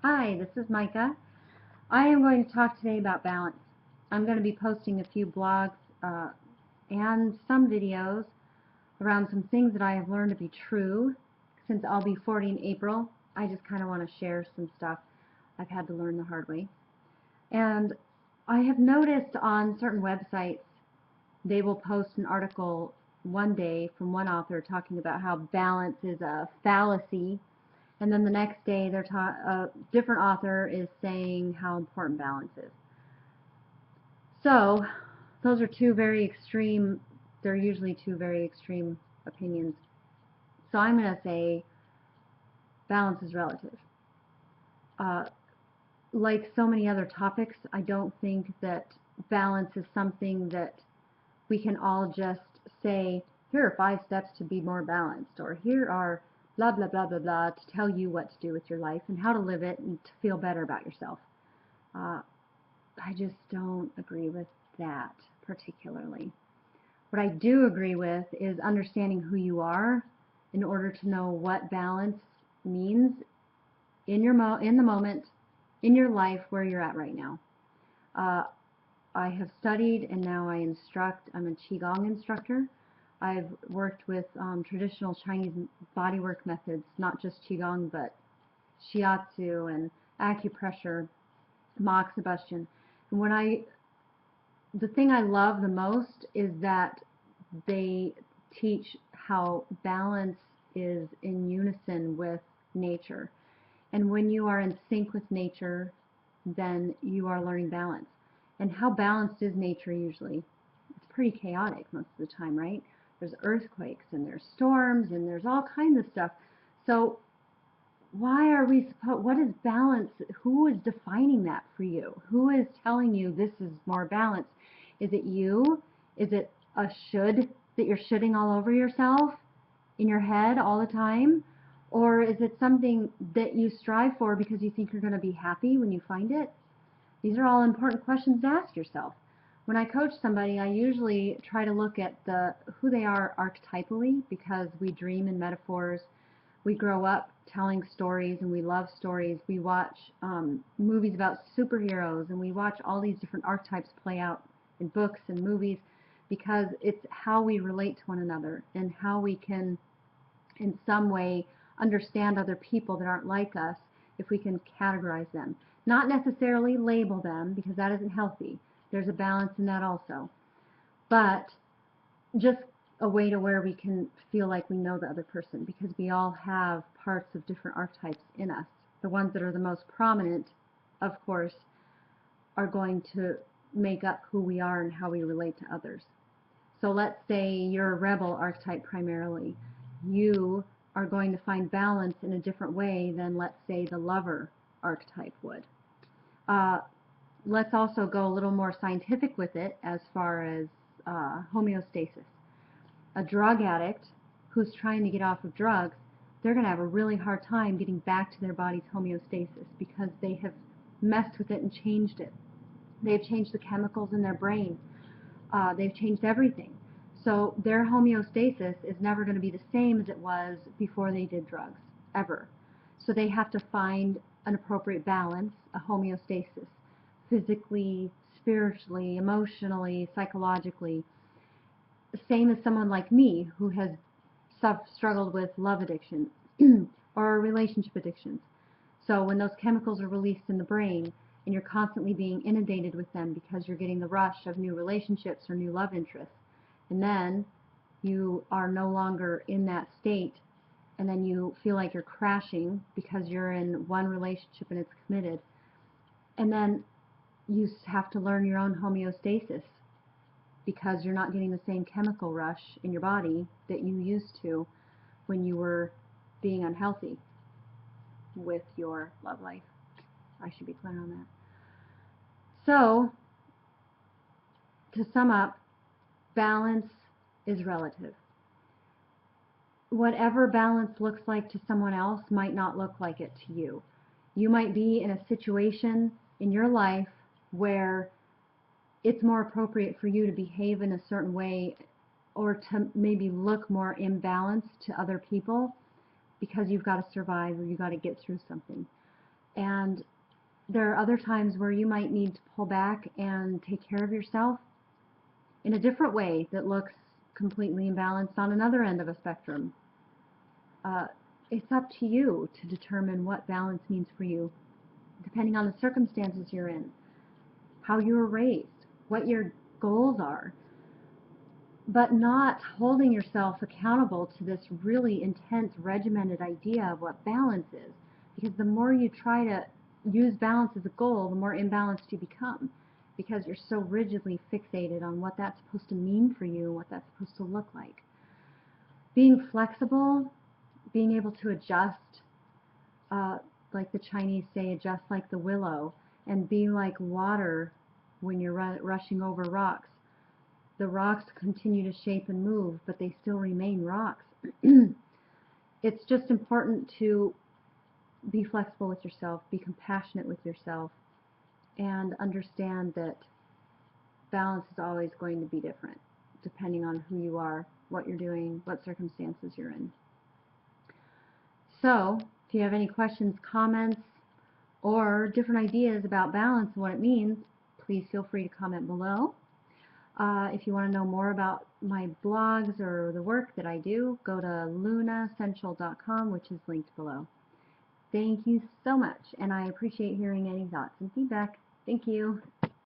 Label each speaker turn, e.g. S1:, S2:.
S1: Hi, this is Micah. I am going to talk today about balance. I'm going to be posting a few blogs and some videos around some things that I have learned to be true. Since I'll be 40 in April, I just kind of want to share some stuff I've had to learn the hard way. And I have noticed on certain websites, they will post an article one day from one author talking about how balance is a fallacy, and then the next day a different author is saying how important balance is. So those are they're usually two very extreme opinions. So I'm going to say balance is relative. Like so many other topics, I don't think that balance is something that we can all just say, here are 5 steps to be more balanced, or here are blah, blah, blah, blah, blah, to tell you what to do with your life and how to live it and to feel better about yourself. I just don't agree with that particularly. What I do agree with is understanding who you are in order to know what balance means in the moment, in your life where you're at right now. I have studied and now I instruct. I'm a Qigong instructor. I've worked with traditional Chinese bodywork methods, not just Qigong, but Shiatsu and acupressure, moxibustion. And the thing I love the most is that they teach how balance is in unison with nature. And when you are in sync with nature, then you are learning balance. And how balanced is nature usually? It's pretty chaotic most of the time, right? There's earthquakes and there's storms and there's all kinds of stuff. So what is balance? Who is defining that for you? Who is telling you this is more balanced? Is it you? Is it a should that you're shoulding all over yourself in your head all the time? Or is it something that you strive for because you think you're going to be happy when you find it? These are all important questions to ask yourself. When I coach somebody, I usually try to look at who they are archetypally, because we dream in metaphors. We grow up telling stories and we love stories. We watch movies about superheroes and we watch all these different archetypes play out in books and movies, because it's how we relate to one another and how we can in some way understand other people that aren't like us if we can categorize them. Not necessarily label them, because that isn't healthy. There's a balance in that also. But just a way to where we can feel like we know the other person, because we all have parts of different archetypes in us. The ones that are the most prominent, of course, are going to make up who we are and how we relate to others. So let's say you're a rebel archetype primarily. You are going to find balance in a different way than, let's say, the lover archetype would. Let's also go a little more scientific with it as far as homeostasis. A drug addict who's trying to get off of drugs, they're going to have a really hard time getting back to their body's homeostasis, because they have messed with it and changed it. They've changed the chemicals in their brain. They've changed everything. So their homeostasis is never going to be the same as it was before they did drugs, ever. So they have to find an appropriate balance, a homeostasis, physically, spiritually, emotionally, psychologically. Same as someone like me who has struggled with love addiction or relationship addictions. So when those chemicals are released in the brain and you're constantly being inundated with them because you're getting the rush of new relationships or new love interests, and then you are no longer in that state, and then you feel like you're crashing because you're in one relationship and it's committed, and then you have to learn your own homeostasis because you're not getting the same chemical rush in your body that you used to when you were being unhealthy with your love life. I should be clear on that. So, to sum up, balance is relative. Whatever balance looks like to someone else might not look like it to you. You might be in a situation in your life where it's more appropriate for you to behave in a certain way, or to maybe look more imbalanced to other people because you've got to survive or you've got to get through something. And there are other times where you might need to pull back and take care of yourself in a different way that looks completely imbalanced on another end of a spectrum. Uh, it's up to you to determine what balance means for you, depending on the circumstances you're in, how you were raised, what your goals are, but not holding yourself accountable to this really intense, regimented idea of what balance is. Because the more you try to use balance as a goal, the more imbalanced you become, because you're so rigidly fixated on what that's supposed to mean for you and what that's supposed to look like. Being flexible, being able to adjust, like the Chinese say, adjust like the willow, and be like water when you're rushing over rocks. The rocks continue to shape and move, but they still remain rocks. It's just important to be flexible with yourself, be compassionate with yourself, and understand that balance is always going to be different, depending on who you are, what you're doing, what circumstances you're in. So, if you have any questions, comments, or different ideas about balance and what it means, please feel free to comment below. If you want to know more about my blogs or the work that I do, go to lunacentral.com, which is linked below. Thank you so much, and I appreciate hearing any thoughts and feedback. Thank you.